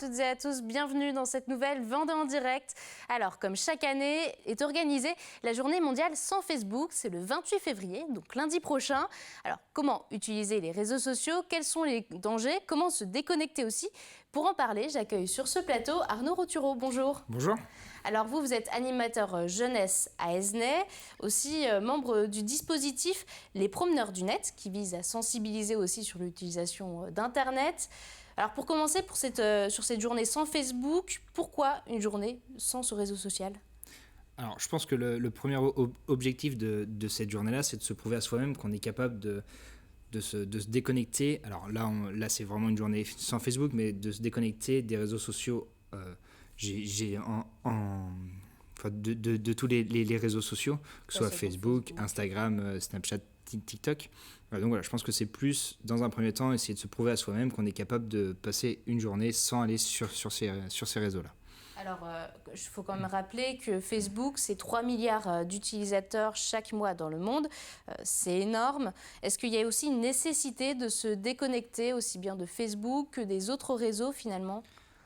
toutes et à tous, bienvenue dans cette nouvelle Vendée en direct. Alors, comme chaque année est organisée la journée mondiale sans Facebook, c'est le 28 février, donc lundi prochain. Alors, comment utiliser les réseaux sociaux? Quels sont les dangers? Comment se déconnecter aussi? Pour en parler, j'accueille sur ce plateau Arnaud Rotureau. Bonjour. Bonjour. Alors vous êtes animateur jeunesse à Aisnay, aussi membre du dispositif Les Promeneurs du Net, qui vise à sensibiliser aussi sur l'utilisation d'Internet. Alors pour commencer, sur cette journée sans Facebook, pourquoi une journée sans ce réseau social ? Alors je pense que le premier objectif de cette journée-là, c'est de se prouver à soi-même qu'on est capable de se déconnecter. Alors là c'est vraiment une journée sans Facebook, mais de se déconnecter des réseaux sociaux. De tous les réseaux sociaux, que ce soit Facebook, Instagram, Snapchat, TikTok. Donc voilà, je pense que c'est plus, dans un premier temps, essayer de se prouver à soi-même qu'on est capable de passer une journée sans aller sur ces réseaux-là. Alors, il faut quand même rappeler que Facebook, c'est 3 milliards d'utilisateurs chaque mois dans le monde. C'est énorme. Est-ce qu'il y a aussi une nécessité de se déconnecter aussi bien de Facebook que des autres réseaux finalement ?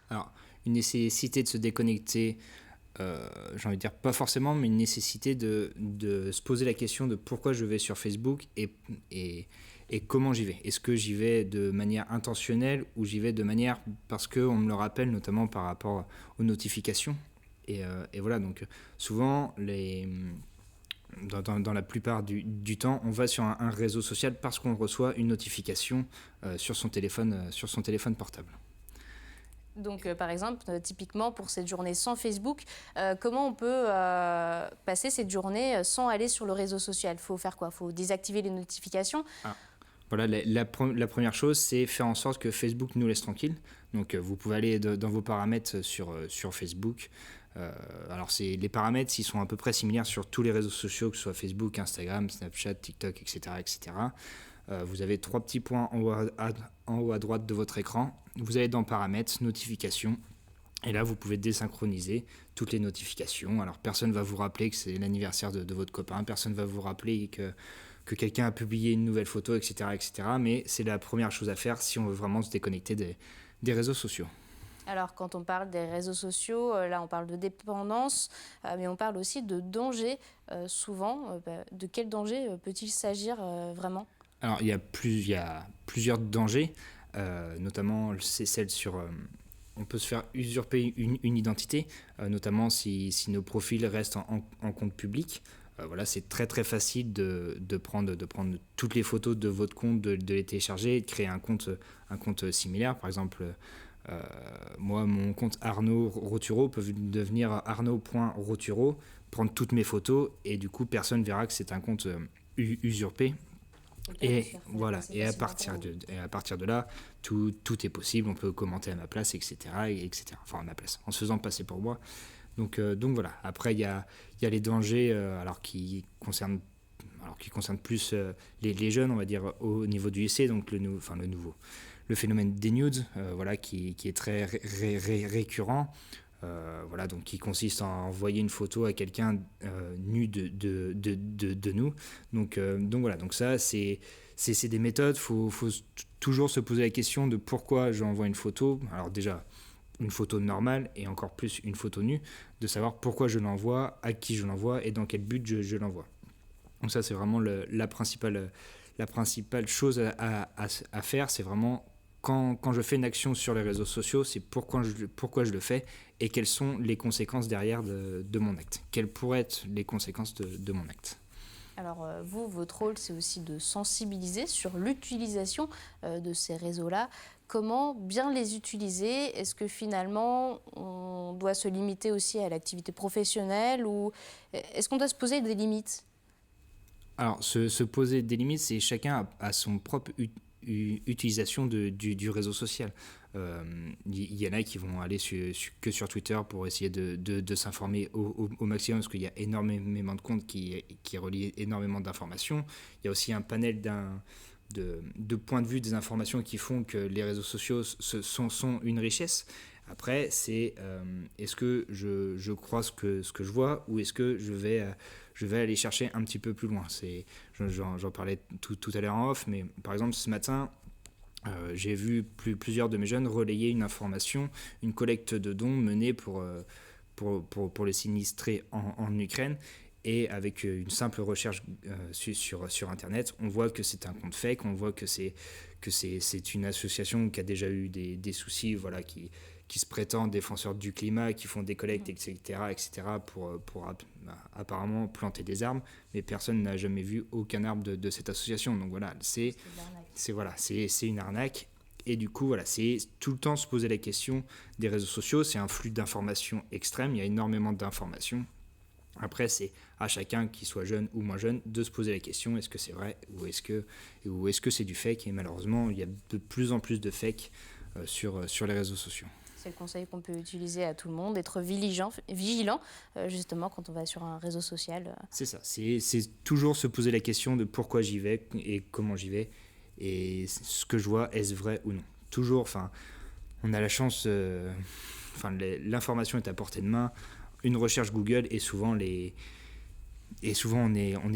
Alors, une nécessité de se déconnecter, j'ai envie de dire pas forcément, mais une nécessité de se poser la question de pourquoi je vais sur Facebook et comment j'y vais. Est-ce que j'y vais de manière intentionnelle ou j'y vais de manière parce qu'on me le rappelle, notamment par rapport aux notifications. Et voilà, donc souvent, dans la plupart du temps, on va sur un réseau social parce qu'on reçoit une notification sur son téléphone portable. Donc, par exemple, typiquement pour cette journée sans Facebook, comment on peut passer cette journée sans aller sur le réseau social ? Il faut faire quoi ? Il faut désactiver les notifications ? Voilà, la première chose, c'est faire en sorte que Facebook nous laisse tranquille. Donc, vous pouvez aller dans vos paramètres sur Facebook. Alors, les paramètres, ils sont à peu près similaires sur tous les réseaux sociaux, que ce soit Facebook, Instagram, Snapchat, TikTok, etc. etc. Vous avez 3 petits points en haut à droite de votre écran. Vous allez dans Paramètres, Notifications. Et là, vous pouvez désynchroniser toutes les notifications. Alors, personne ne va vous rappeler que c'est l'anniversaire de votre copain. Personne ne va vous rappeler que quelqu'un a publié une nouvelle photo, etc., etc. Mais c'est la première chose à faire si on veut vraiment se déconnecter des réseaux sociaux. Alors, quand on parle des réseaux sociaux, là, on parle de dépendance, mais on parle aussi de danger. Souvent, de quel danger peut-il s'agir vraiment ? Alors, il y a plusieurs dangers, notamment c'est celle sur... on peut se faire usurper une identité, notamment si nos profils restent en compte public. Voilà, c'est très très facile de prendre toutes les photos de votre compte, de les télécharger et de créer un compte similaire. Par exemple, moi, mon compte Arnaud Rotureau peut devenir arnaud.rotureau, prendre toutes mes photos et du coup, personne ne verra que c'est un compte usurpé. Et voilà, et à partir de là, tout est possible, on peut commenter à ma place, etc. Enfin, à ma place, en se faisant passer pour moi. Donc voilà, après il y a les dangers qui concernent plus les jeunes, on va dire, au niveau du lycée, donc le phénomène des nudes, qui est très récurrent. Voilà, donc qui consiste à envoyer une photo à quelqu'un nu de nous. Donc voilà, donc ça c'est des méthodes. Faut toujours se poser la question de pourquoi j'envoie une photo. Alors déjà une photo normale et encore plus une photo nue, de savoir pourquoi je l'envoie, à qui je l'envoie et dans quel but je l'envoie. Donc ça c'est vraiment la principale chose à faire, c'est vraiment quand je fais une action sur les réseaux sociaux, c'est pourquoi je le fais et quelles sont les conséquences derrière de mon acte. Quelles pourraient être les conséquences de mon acte ? Alors votre rôle, c'est aussi de sensibiliser sur l'utilisation de ces réseaux-là. Comment bien les utiliser ? Est-ce que finalement, on doit se limiter aussi à l'activité professionnelle ou est-ce qu'on doit se poser des limites ? Alors, se poser des limites, c'est chacun a son propre utilisation du réseau social. Il y en a qui vont aller que sur Twitter pour essayer de s'informer au maximum, parce qu'il y a énormément de comptes qui relient énormément d'informations. Il y a aussi un panel de points de vue des informations qui font que les réseaux sociaux sont une richesse. Après, c'est est-ce que je crois ce que je vois ou est-ce que je vais aller chercher un petit peu plus loin. J'en parlais tout à l'heure en off, mais par exemple ce matin, J'ai vu plusieurs de mes jeunes relayer une information, une collecte de dons menée pour les sinistrés en Ukraine. Et avec une simple recherche sur Internet, on voit que c'est un compte fake, on voit que c'est une association qui a déjà eu des soucis, voilà, qui se prétendent défenseurs du climat, qui font des collectes, etc., pour apparemment planter des arbres, mais personne n'a jamais vu aucun arbre de cette association. Donc voilà, c'est une arnaque. Et du coup, voilà, c'est tout le temps se poser la question des réseaux sociaux. C'est un flux d'informations extrême, il y a énormément d'informations. Après, c'est à chacun, qu'il soit jeune ou moins jeune, de se poser la question, est-ce que c'est vrai ou est-ce que c'est du fake? Et malheureusement, il y a de plus en plus de fake sur les réseaux sociaux. C'est le conseil qu'on peut utiliser à tout le monde, d'être vigilant justement quand on va sur un réseau social. C'est ça, c'est toujours se poser la question de pourquoi j'y vais et comment j'y vais et ce que je vois, est-ce vrai ou non. Toujours, on a la chance, l'information est à portée de main, une recherche Google et souvent on est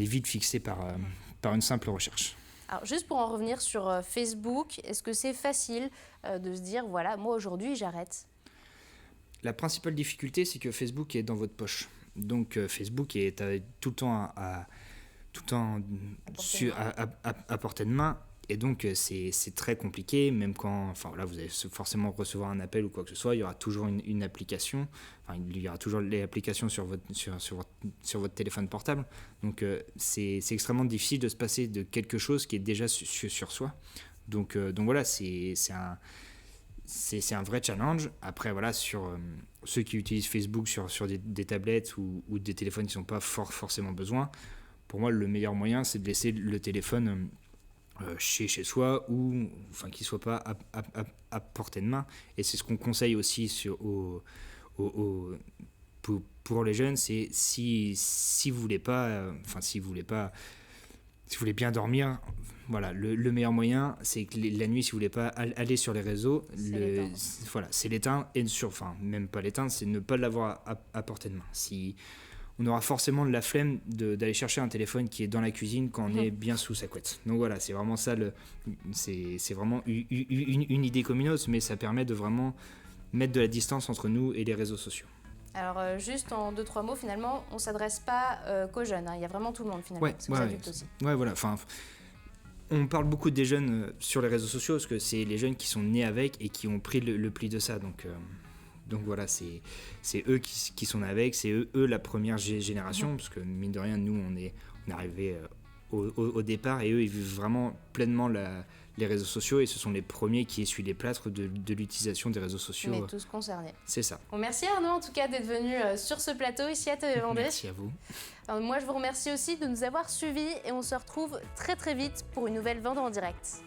vite fixé par une simple recherche. Alors, juste pour en revenir sur Facebook, est-ce que c'est facile de se dire, voilà, moi aujourd'hui, j'arrête? La principale difficulté, c'est que Facebook est dans votre poche. Donc, Facebook est tout le temps à portée de main. Et donc, c'est très compliqué, même quand vous allez forcément recevoir un appel ou quoi que ce soit, il y aura toujours une application. Il y aura toujours les applications sur votre téléphone portable. Donc, c'est extrêmement difficile de se passer de quelque chose qui est déjà sur soi. Donc voilà, c'est un vrai challenge. Après, voilà, sur ceux qui utilisent Facebook sur des tablettes ou des téléphones qui n'ont pas forcément besoin, pour moi, le meilleur moyen, c'est de laisser le téléphone chez soi ou qu'il ne soit pas à portée de main. Et c'est ce qu'on conseille aussi pour les jeunes, c'est si vous voulez bien dormir, voilà, le meilleur moyen, c'est que la nuit, si vous voulez pas aller sur les réseaux, c'est l'éteindre et même pas l'éteindre, c'est ne pas l'avoir à portée de main. On aura forcément de la flemme d'aller chercher un téléphone qui est dans la cuisine quand on est bien sous sa couette. Donc voilà, c'est vraiment ça, c'est vraiment une idée communos, mais ça permet de vraiment mettre de la distance entre nous et les réseaux sociaux. Alors juste en 2-3 mots, finalement, on ne s'adresse pas qu'aux jeunes, hein. Il y a vraiment tout le monde finalement, c'est aux adultes aussi. Ouais, voilà, on parle beaucoup des jeunes sur les réseaux sociaux parce que c'est les jeunes qui sont nés avec et qui ont pris le pli de ça, donc voilà, c'est eux qui sont avec, c'est eux la première génération, parce que mine de rien, nous, on est arrivés au départ, et eux, ils vivent vraiment pleinement les réseaux sociaux, et ce sont les premiers qui essuient les plâtres de l'utilisation des réseaux sociaux. On est tous concernés. C'est ça. Bon, merci Arnaud, en tout cas, d'être venu sur ce plateau, ici à TV Vendée. Merci à vous. Moi, je vous remercie aussi de nous avoir suivis, et on se retrouve très très vite pour une nouvelle Vendée en direct.